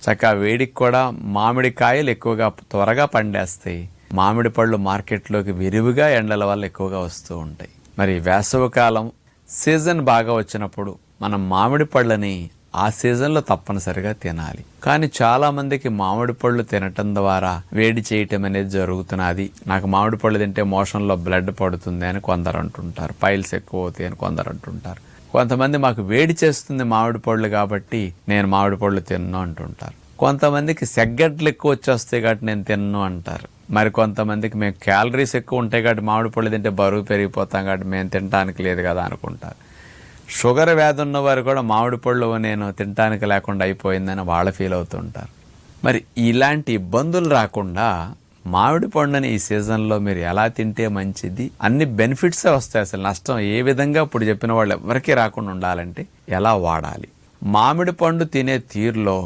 చక్కగా వేడికి కూడా మామిడికాయలు ఎక్కువగా త్వరగా పండేస్తాయి. మామిడి పళ్ళు మార్కెట్లోకి విరివిగా ఎండల వల్ల ఎక్కువగా వస్తూ ఉంటాయి. మరి వేసవికాలం సీజన్ బాగా వచ్చినప్పుడు మనం మామిడి పళ్ళని ఆ సీజన్లో తప్పనిసరిగా తినాలి. కానీ చాలా మందికి మామిడి పళ్ళు తినటం ద్వారా వేడి చేయటం అనేది జరుగుతున్నది. నాకు మామిడి పళ్ళు తింటే మోషన్లో బ్లడ్ పడుతుంది అని కొందరు అంటుంటారు. పైల్స్ ఎక్కువ అవుతాయి అని కొందరు అంటుంటారు. కొంతమంది మాకు వేడి చేస్తుంది మామిడి పళ్ళు కాబట్టి నేను మామిడి పళ్ళు తిన్ను అంటుంటారు. కొంతమందికి సెగ్గడ్లు ఎక్కువ వచ్చేస్తాయి కాబట్టి నేను తిన్ను అంటారు. మరి కొంతమందికి మేము క్యాలరీస్ ఎక్కువ ఉంటాయి కాబట్టి మామిడి పళ్ళు తింటే బరువు పెరిగిపోతాం కాబట్టి మేము తినడానికి లేదు కదా అనుకుంటారు. షుగర్ వ్యాధి ఉన్నవారు కూడా మామిడి పళ్ళు నేను తినడానికి లేకుండా అయిపోయిందని వాళ్ళు ఫీల్ అవుతుంటారు. మరి ఇలాంటి ఇబ్బందులు రాకుండా మామిడి పండుని ఈ సీజన్లో మీరు ఎలా తింటే మంచిది, అన్ని బెనిఫిట్సే వస్తాయి. అసలు నష్టం ఏ విధంగా ఇప్పుడు చెప్పిన వాళ్ళు ఎవరికీ రాకుండా ఉండాలంటే ఎలా వాడాలి. మామిడి పండు తినే తీరులో